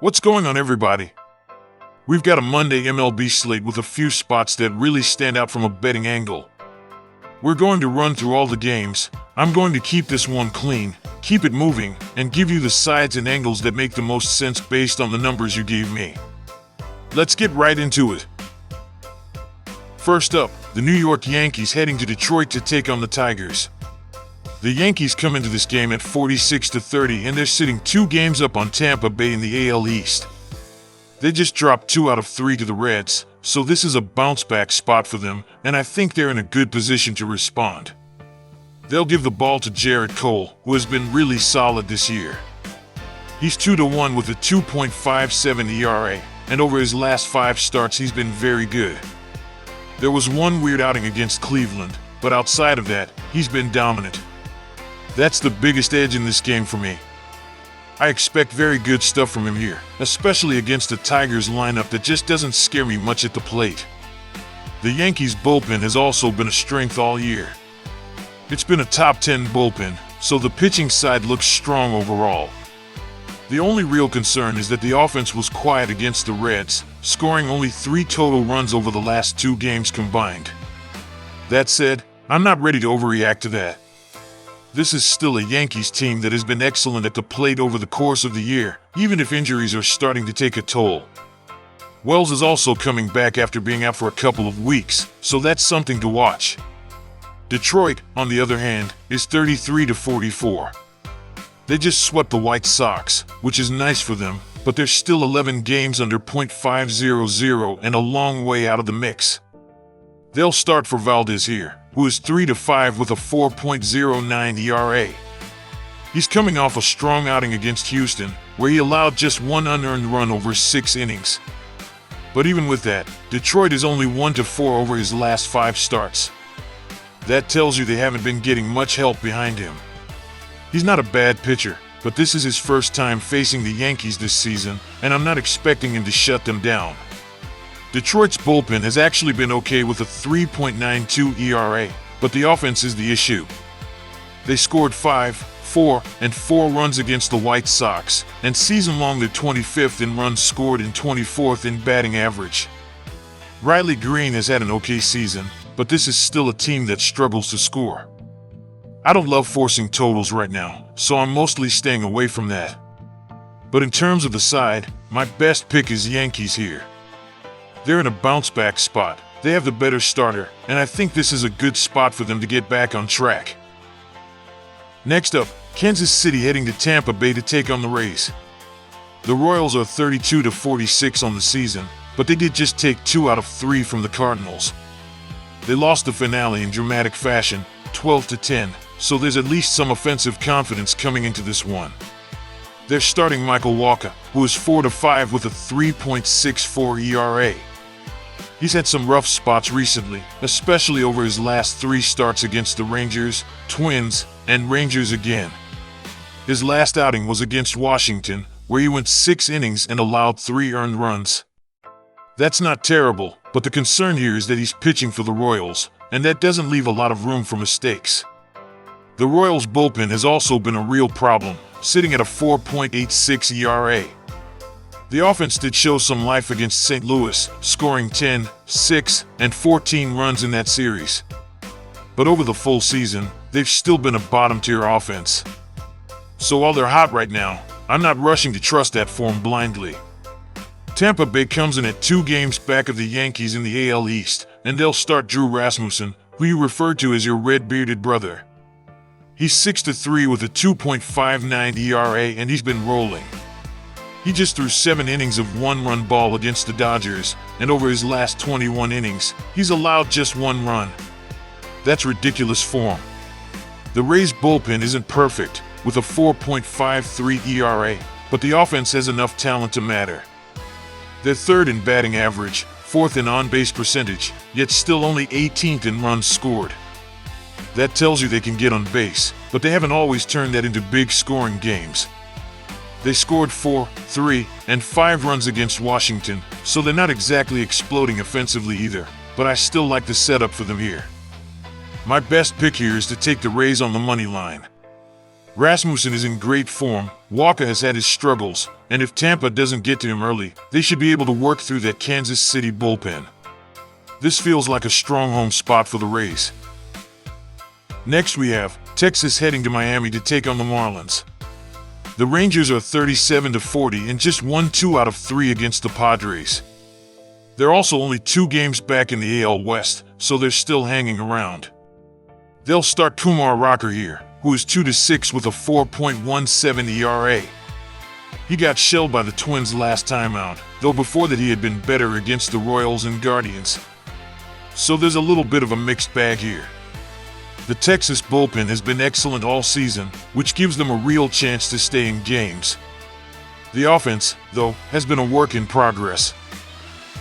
What's going on, everybody? We've got a Monday MLB slate with a few spots that really stand out from a betting angle. We're going to run through all the games. I'm going to keep this one clean, keep it moving, and give you the sides and angles that make the most sense based on the numbers you gave me. Let's get right into it. First up, the New York Yankees heading to Detroit to take on the Tigers. The Yankees come into this game at 46-30, and they're sitting 2 games up on Tampa Bay in the AL East. They just dropped 2 out of 3 to the Reds, so this is a bounce-back spot for them, and I think they're in a good position to respond. They'll give the ball to Jarrett Cole, who has been really solid this year. He's 2-1 with a 2.57 ERA, and over his last 5 starts he's been very good. There was one weird outing against Cleveland, but outside of that, he's been dominant. That's the biggest edge in this game for me. I expect very good stuff from him here, especially against the Tigers lineup that just doesn't scare me much at the plate. The Yankees bullpen has also been a strength all year. It's been a top 10 bullpen, so the pitching side looks strong overall. The only real concern is that the offense was quiet against the Reds, scoring only 3 total runs over the last 2 games combined. That said, I'm not ready to overreact to that. This is still a Yankees team that has been excellent at the plate over the course of the year, even if injuries are starting to take a toll. Wells is also coming back after being out for a couple of weeks, so that's something to watch. Detroit, on the other hand, is 33-44. They just swept the White Sox, which is nice for them, but they're still 11 games under .500 and a long way out of the mix. They'll start for Valdez here, who is 3-5 with a 4.09 ERA. He's coming off a strong outing against Houston, where he allowed just 1 unearned run over 6 innings. But even with that, Detroit is only 1-4 over his last 5 starts. That tells you they haven't been getting much help behind him. He's not a bad pitcher, but this is his first time facing the Yankees this season, and I'm not expecting him to shut them down. Detroit's bullpen has actually been okay with a 3.92 ERA, but the offense is the issue. They scored 5, 4, and 4 runs against the White Sox, and season-long they're 25th in runs scored and 24th in batting average. Riley Green has had an okay season, but this is still a team that struggles to score. I don't love forcing totals right now, so I'm mostly staying away from that. But in terms of the side, my best pick is Yankees here. They're in a bounce-back spot, they have the better starter, and I think this is a good spot for them to get back on track. Next up, Kansas City heading to Tampa Bay to take on the Rays. The Royals are 32-46 on the season, but they did just take 2 out of 3 from the Cardinals. They lost the finale in dramatic fashion, 12-10, so there's at least some offensive confidence coming into this one. They're starting Michael Wacha, who is 4-5 with a 3.64 ERA. He's had some rough spots recently, especially over his last 3 starts against the Rangers, Twins, and Rangers again. His last outing was against Washington, where he went 6 innings and allowed 3 earned runs. That's not terrible, but the concern here is that he's pitching for the Royals, and that doesn't leave a lot of room for mistakes. The Royals' bullpen has also been a real problem, sitting at a 4.86 ERA. The offense did show some life against St. Louis, scoring 10, 6, and 14 runs in that series. But over the full season, they've still been a bottom-tier offense. So while they're hot right now, I'm not rushing to trust that form blindly. Tampa Bay comes in at 2 games back of the Yankees in the AL East, and they'll start Drew Rasmussen, who you referred to as your red-bearded brother. He's 6-3 with a 2.59 ERA, and he's been rolling. He just threw 7 innings of 1-run ball against the Dodgers, and over his last 21 innings, he's allowed just 1 run. That's ridiculous form. The Rays' bullpen isn't perfect, with a 4.53 ERA, but the offense has enough talent to matter. They're 3rd in batting average, 4th in on-base percentage, yet still only 18th in runs scored. That tells you they can get on base, but they haven't always turned that into big scoring games. They scored 4, 3, and 5 runs against Washington, so they're not exactly exploding offensively either, but I still like the setup for them here. My best pick here is to take the Rays on the money line. Rasmussen is in great form, Walker has had his struggles, and if Tampa doesn't get to him early, they should be able to work through that Kansas City bullpen. This feels like a strong home spot for the Rays. Next we have Texas heading to Miami to take on the Marlins. The Rangers are 37-40 and just won 2 out of 3 against the Padres. They're also only 2 games back in the AL West, so they're still hanging around. They'll start Kumar Rocker here, who is 2-6 with a 4.17 ERA. He got shelled by the Twins last time out, though before that he had been better against the Royals and Guardians. So there's a little bit of a mixed bag here. The Texas bullpen has been excellent all season, which gives them a real chance to stay in games. The offense, though, has been a work in progress.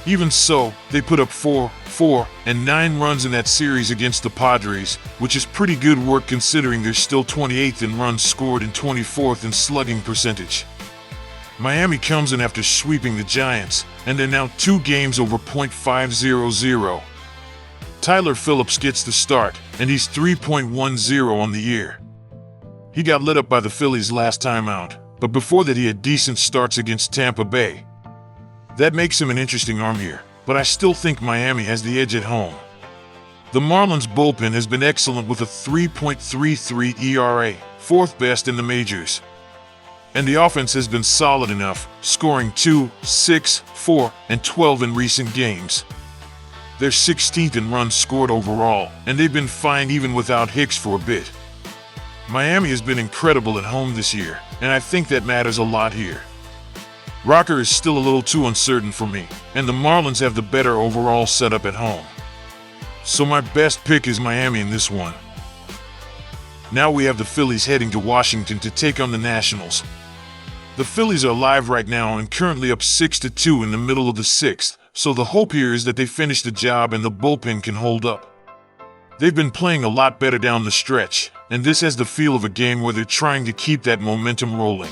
Even so, they put up 4, and 9 runs in that series against the Padres, which is pretty good work considering they're still 28th in runs scored and 24th in slugging percentage. Miami comes in after sweeping the Giants, and they're now 2 games over .500. Tyler Phillips gets the start, and he's 3.10 on the year. He got lit up by the Phillies last time out, but before that he had decent starts against Tampa Bay. That makes him an interesting arm here, but I still think Miami has the edge at home. The Marlins bullpen has been excellent with a 3.33 ERA, 4th best in the majors. And the offense has been solid enough, scoring 2, 6, 4, and 12 in recent games. They're 16th in runs scored overall, and they've been fine even without Hicks for a bit. Miami has been incredible at home this year, and I think that matters a lot here. Rocker is still a little too uncertain for me, and the Marlins have the better overall setup at home. So my best pick is Miami in this one. Now we have the Phillies heading to Washington to take on the Nationals. The Phillies are live right now and currently up 6-2 in the middle of the 6th, so the hope here is that they finish the job and the bullpen can hold up. They've been playing a lot better down the stretch, and this has the feel of a game where they're trying to keep that momentum rolling.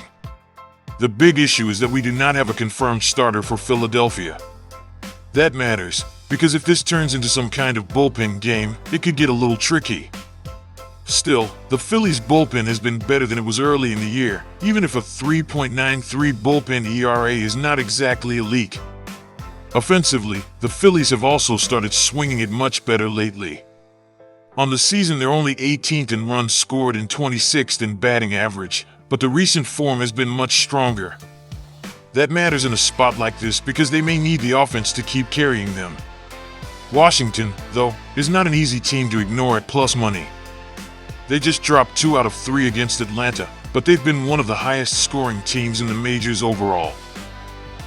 The big issue is that we do not have a confirmed starter for Philadelphia. That matters, because if this turns into some kind of bullpen game, it could get a little tricky. Still, the Phillies bullpen has been better than it was early in the year, even if a 3.93 bullpen ERA is not exactly elite. Offensively, the Phillies have also started swinging it much better lately. On the season, they're only 18th in runs scored and 26th in batting average, but the recent form has been much stronger. That matters in a spot like this because they may need the offense to keep carrying them. Washington, though, is not an easy team to ignore at plus money. They just dropped 2 out of 3 against Atlanta, but they've been one of the highest scoring teams in the majors overall.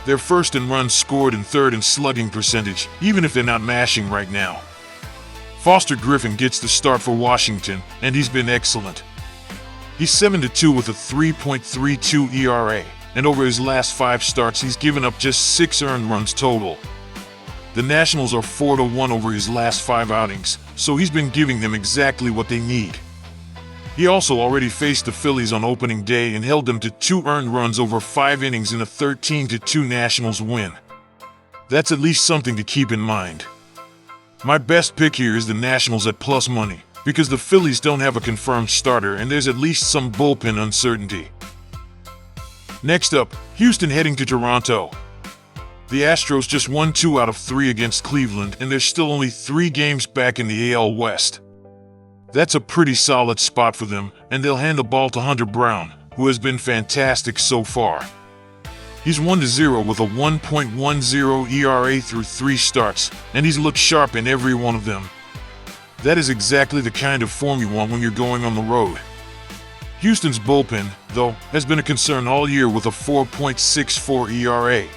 They're 1st in runs scored and 3rd in slugging percentage, even if they're not mashing right now. Foster Griffin gets the start for Washington, and he's been excellent. He's 7-2 with a 3.32 ERA, and over his last 5 starts he's given up just 6 earned runs total. The Nationals are 4-1 over his last 5 outings, so he's been giving them exactly what they need. He also already faced the Phillies on opening day and held them to 2 earned runs over 5 innings in a 13-2 Nationals win. That's at least something to keep in mind. My best pick here is the Nationals at plus money, because the Phillies don't have a confirmed starter and there's at least some bullpen uncertainty. Next up, Houston heading to Toronto. The Astros just won 2 out of 3 against Cleveland and they're still only 3 games back in the AL West. That's a pretty solid spot for them, and they'll hand the ball to Hunter Brown, who has been fantastic so far. He's 1-0 with a 1.10 ERA through 3 starts, and he's looked sharp in every one of them. That is exactly the kind of form you want when you're going on the road. Houston's bullpen, though, has been a concern all year with a 4.64 ERA.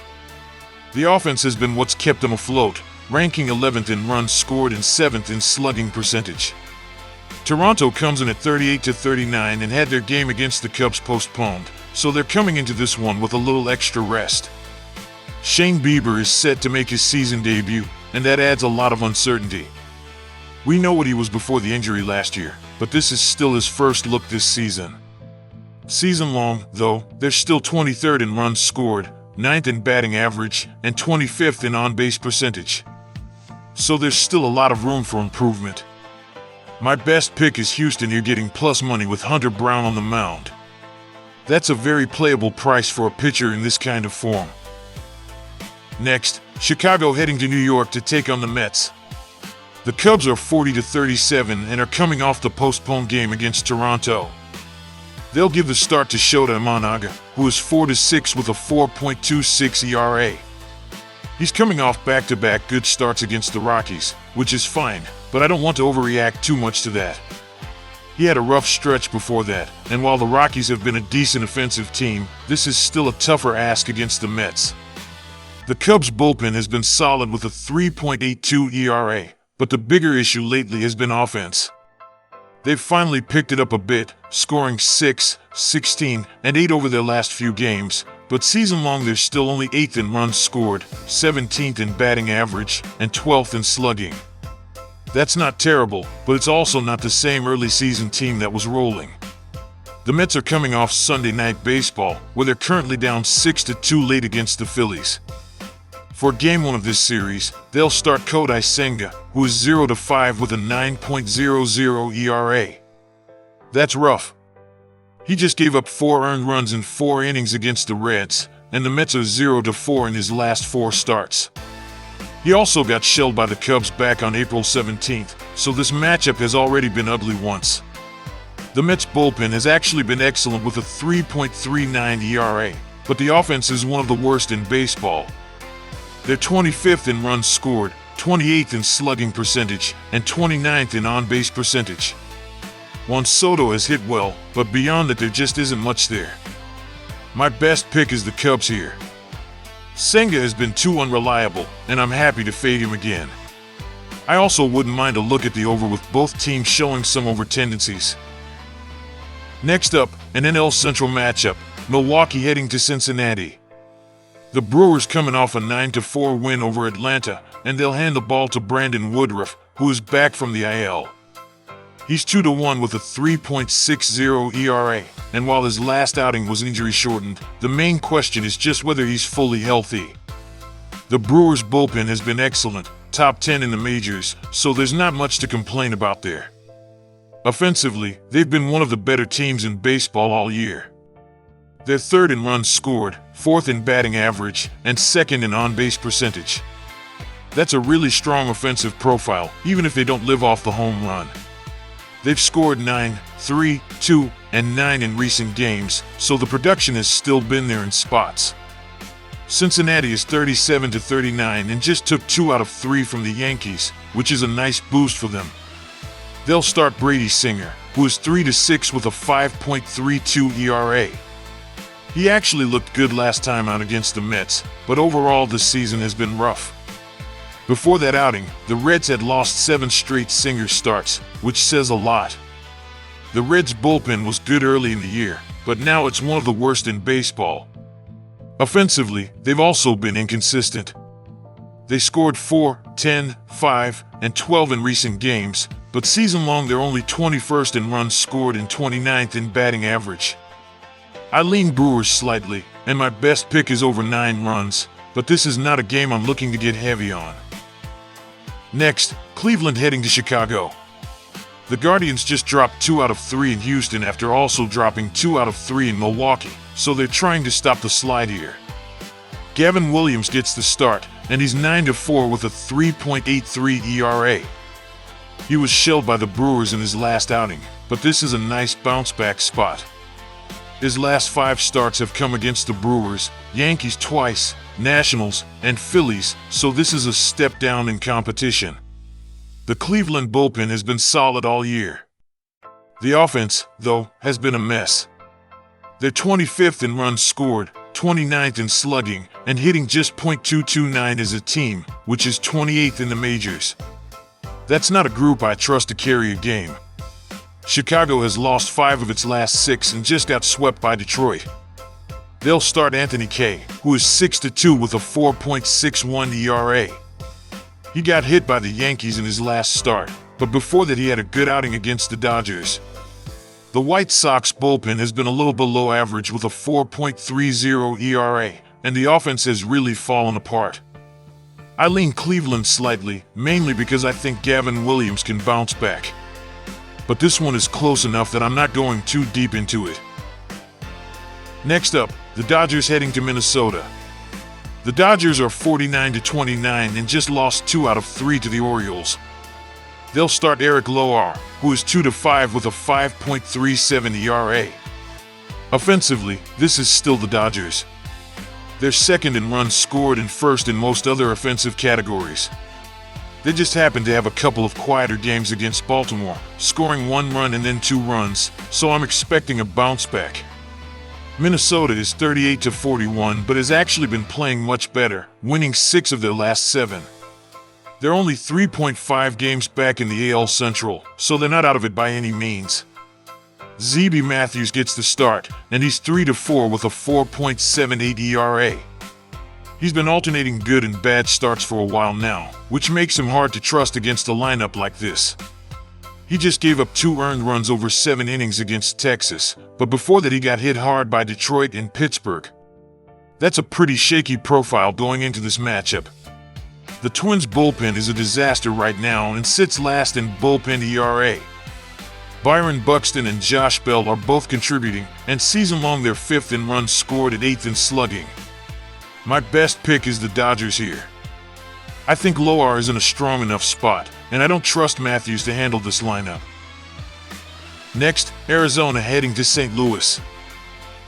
The offense has been what's kept them afloat, ranking 11th in runs scored and 7th in slugging percentage. Toronto comes in at 38-39 and had their game against the Cubs postponed, so they're coming into this one with a little extra rest. Shane Bieber is set to make his season debut, and that adds a lot of uncertainty. We know what he was before the injury last year, but this is still his first look this season. Season long, though, they're still 23rd in runs scored, 9th in batting average, and 25th in on-base percentage. So there's still a lot of room for improvement. My best pick is Houston here getting plus money with Hunter Brown on the mound. That's a very playable price for a pitcher in this kind of form. Next, Chicago heading to New York to take on the Mets. The Cubs are 40-37 and are coming off the postponed game against Toronto. They'll give the start to Shota Imanaga, who is 4-6 with a 4.26 ERA. He's coming off back-to-back good starts against the Rockies, which is fine, but I don't want to overreact too much to that. He had a rough stretch before that, and while the Rockies have been a decent offensive team, this is still a tougher ask against the Mets. The Cubs' bullpen has been solid with a 3.82 ERA, but the bigger issue lately has been offense. They've finally picked it up a bit, scoring 6, 16, and 8 over their last few games, but season-long they're still only 8th in runs scored, 17th in batting average, and 12th in slugging. That's not terrible, but it's also not the same early season team that was rolling. The Mets are coming off Sunday Night Baseball, where they're currently down 6-2 late against the Phillies. For Game 1 of this series, they'll start Kodai Senga, who is 0-5 with a 9.00 ERA. That's rough. He just gave up 4 earned runs in 4 innings against the Reds, and the Mets are 0-4 in his last 4 starts. He also got shelled by the Cubs back on April 17th, so this matchup has already been ugly once. The Mets bullpen has actually been excellent with a 3.39 ERA, but the offense is one of the worst in baseball. They're 25th in runs scored, 28th in slugging percentage, and 29th in on-base percentage. Juan Soto has hit well, but beyond that there just isn't much there. My best pick is the Cubs here. Senga has been too unreliable, and I'm happy to fade him again. I also wouldn't mind a look at the over with both teams showing some over tendencies. Next up, an NL Central matchup, Milwaukee heading to Cincinnati. The Brewers coming off a 9-4 win over Atlanta, and they'll hand the ball to Brandon Woodruff, who is back from the IL. He's 2-1 with a 3.60 ERA, and while his last outing was injury-shortened, the main question is just whether he's fully healthy. The Brewers' bullpen has been excellent, top 10 in the majors, so there's not much to complain about there. Offensively, they've been one of the better teams in baseball all year. They're 3rd in runs scored, 4th in batting average, and 2nd in on-base percentage. That's a really strong offensive profile, even if they don't live off the home run. They've scored 9, 3, 2, and 9 in recent games, so the production has still been there in spots. Cincinnati is 37-39 and just took 2 out of 3 from the Yankees, which is a nice boost for them. They'll start Brady Singer, who is 3-6 with a 5.32 ERA. He actually looked good last time out against the Mets, but overall this season has been rough. Before that outing, the Reds had lost 7 straight Singer starts, which says a lot. The Reds' bullpen was good early in the year, but now it's one of the worst in baseball. Offensively, they've also been inconsistent. They scored 4, 10, 5, and 12 in recent games, but season-long they're only 21st in runs scored and 29th in batting average. I lean Brewers slightly, and my best pick is over 9 runs, but this is not a game I'm looking to get heavy on. Next, Cleveland heading to Chicago. The Guardians just dropped 2 out of 3 in Houston after also dropping 2 out of 3 in Milwaukee, so they're trying to stop the slide here. Gavin Williams gets the start, and he's 9-4 with a 3.83 ERA. He was shelled by the Brewers in his last outing, but this is a nice bounce-back spot. His last 5 starts have come against the Brewers, Yankees twice, Nationals, and Phillies, so this is a step down in competition. The Cleveland bullpen has been solid all year. The offense, though, has been a mess. They're 25th in runs scored, 29th in slugging, and hitting just .229 as a team, which is 28th in the majors. That's not a group I trust to carry a game. Chicago has lost 5 of its last 6 and just got swept by Detroit. They'll start Anthony Kay, who is 6-2 with a 4.61 ERA. He got hit by the Yankees in his last start, but before that he had a good outing against the Dodgers. The White Sox bullpen has been a little below average with a 4.30 ERA, and the offense has really fallen apart. I lean Cleveland slightly, mainly because I think Gavin Williams can bounce back. but this one is close enough that I'm not going too deep into it. Next up, the Dodgers heading to Minnesota. The Dodgers are 49-29 and just lost 2 out of 3 to the Orioles. They'll start Eric Loar, who is 2-5 with a 5.37 ERA. Offensively, this is still the Dodgers. They're second in runs scored and first in most other offensive categories. They just happen to have a couple of quieter games against Baltimore, scoring 1 run and then 2 runs, so I'm expecting a bounce back. Minnesota is 38-41 but has actually been playing much better, winning 6 of their last 7. They're only 3.5 games back in the AL Central, so they're not out of it by any means. ZB Matthews gets the start, and he's 3-4 with a 4.78 ERA. He's been alternating good and bad starts for a while now, which makes him hard to trust against a lineup like this. He just gave up 2 earned runs over 7 innings against Texas, but before that he got hit hard by Detroit and Pittsburgh. That's a pretty shaky profile going into this matchup. The Twins' bullpen is a disaster right now and sits last in bullpen ERA. Byron Buxton and Josh Bell are both contributing, and season-long they're 5th in runs scored and 8th in slugging. My best pick is the Dodgers here. I think Loar is in a strong enough spot, and I don't trust Matthews to handle this lineup. Next, Arizona heading to St. Louis.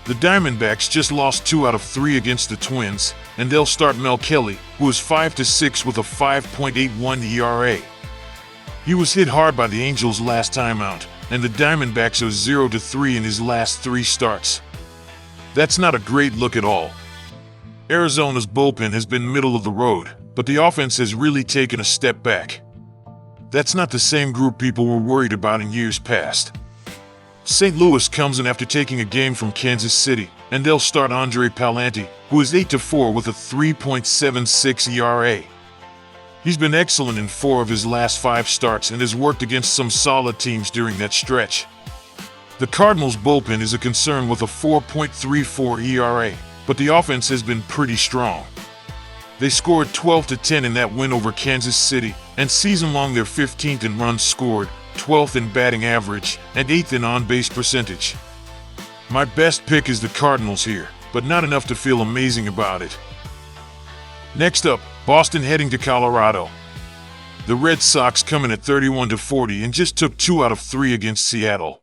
The Diamondbacks just lost 2 out of 3 against the Twins, and they'll start Mel Kelly, who is 5-6 with a 5.81 ERA. He was hit hard by the Angels last time out, and the Diamondbacks are 0-3 in his last 3 starts. That's not a great look at all. Arizona's bullpen has been middle of the road, but the offense has really taken a step back. That's not the same group people were worried about in years past. St. Louis comes in after taking a game from Kansas City, and they'll start Andre Pallante, who is 8-4 with a 3.76 ERA. He's been excellent in 4 of his last 5 starts and has worked against some solid teams during that stretch. The Cardinals' bullpen is a concern with a 4.34 ERA, but the offense has been pretty strong. They scored 12-10 in that win over Kansas City, and season-long they're 15th in runs scored, 12th in batting average, and 8th in on-base percentage. My best pick is the Cardinals here, but not enough to feel amazing about it. Next up, Boston heading to Colorado. The Red Sox come in at 31-40 and just took 2 out of 3 against Seattle.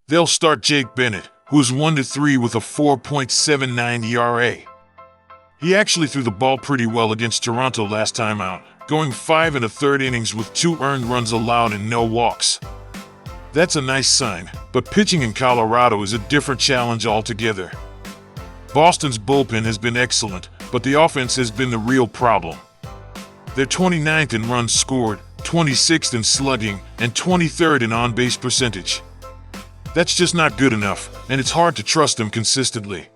They'll start Jake Bennett, who is 1-3 with a 4.79 ERA. He actually threw the ball pretty well against Toronto last time out, going 5 1/3 innings with 2 earned runs allowed and no walks. That's a nice sign, but pitching in Colorado is a different challenge altogether. Boston's bullpen has been excellent, but the offense has been the real problem. They're 29th in runs scored, 26th in slugging, and 23rd in on-base percentage. That's just not good enough, and it's hard to trust them consistently.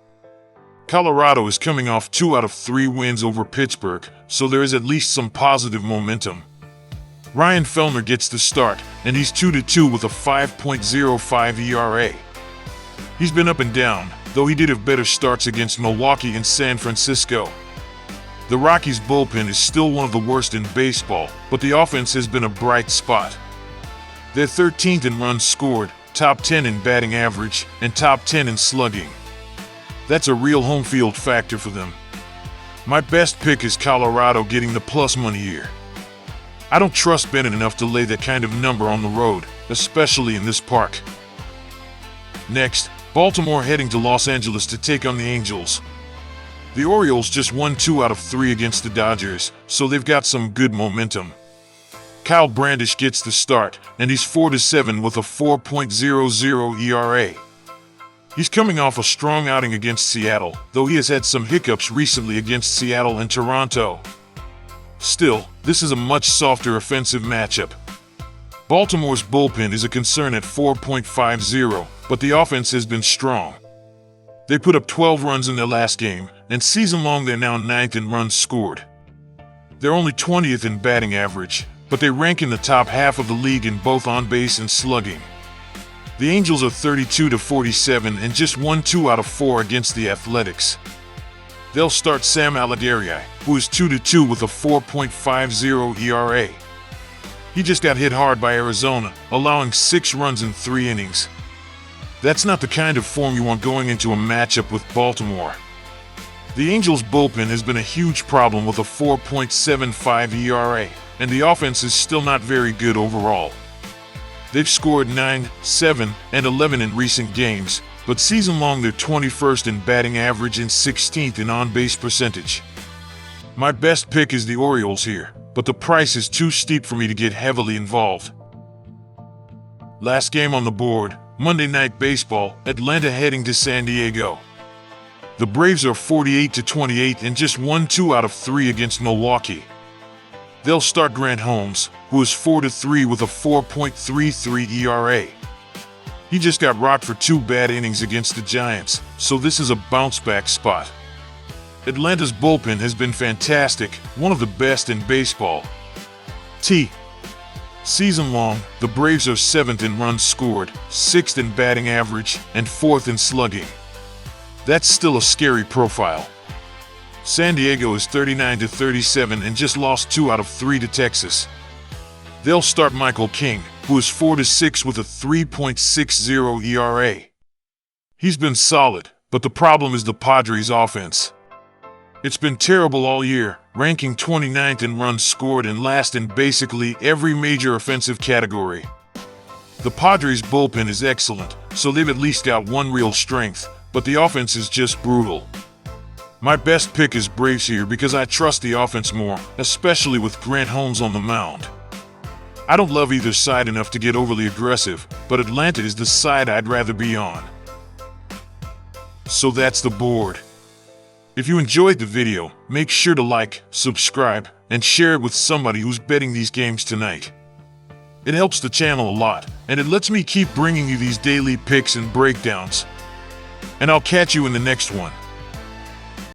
Colorado is coming off 2 out of 3 wins over Pittsburgh, so there is at least some positive momentum. Ryan Felner gets the start, and he's 2-2 with a 5.05 ERA. He's been up and down, though he did have better starts against Milwaukee and San Francisco. The Rockies' bullpen is still one of the worst in baseball, but the offense has been a bright spot. They're 13th in runs scored, top 10 in batting average, and top 10 in slugging. That's a real home field factor for them. My best pick is Colorado getting the plus money here. I don't trust Bennett enough to lay that kind of number on the road, especially in this park. Next, Baltimore heading to Los Angeles to take on the Angels. The Orioles just won 2 out of 3 against the Dodgers, so they've got some good momentum. Kyle Bradish gets the start, and he's 4-7 with a 4.00 ERA. He's coming off a strong outing against Seattle, though he has had some hiccups recently against Seattle and Toronto. Still, this is a much softer offensive matchup. Baltimore's bullpen is a concern at 4.50, but the offense has been strong. They put up 12 runs in their last game, and season-long they're now 9th in runs scored. They're only 20th in batting average, but they rank in the top half of the league in both on-base and slugging. The Angels are 32-47 and just won 2 out of 4 against the Athletics. They'll start Sam Allardyce, who is 2-2 with a 4.50 ERA. He just got hit hard by Arizona, allowing 6 runs in 3 innings. That's not the kind of form you want going into a matchup with Baltimore. The Angels' bullpen has been a huge problem with a 4.75 ERA, and the offense is still not very good overall. They've scored 9, 7, and 11 in recent games, but season-long they're 21st in batting average and 16th in on-base percentage. My best pick is the Orioles here, but the price is too steep for me to get heavily involved. Last game on the board, Monday Night Baseball, Atlanta heading to San Diego. The Braves are 48-28 and just won 2 out of 3 against Milwaukee. They'll start Grant Holmes, who is 4-3 with a 4.33 ERA. He just got rocked for 2 bad innings against the Giants, so this is a bounce-back spot. Atlanta's bullpen has been fantastic, one of the best in baseball. Season-long, the Braves are 7th in runs scored, 6th in batting average, and 4th in slugging. That's still a scary profile. San Diego is 39-37 and just lost 2 out of 3 to Texas. They'll start Michael King, who is 4-6 with a 3.60 ERA. He's been solid, but the problem is the Padres' offense. It's been terrible all year, ranking 29th in runs scored and last in basically every major offensive category. The Padres' bullpen is excellent, so they've at least got one real strength, but the offense is just brutal. My best pick is Braves here because I trust the offense more, especially with Grant Holmes on the mound. I don't love either side enough to get overly aggressive, but Atlanta is the side I'd rather be on. So that's the board. If you enjoyed the video, make sure to like, subscribe, and share it with somebody who's betting these games tonight. It helps the channel a lot, and it lets me keep bringing you these daily picks and breakdowns. And I'll catch you in the next one.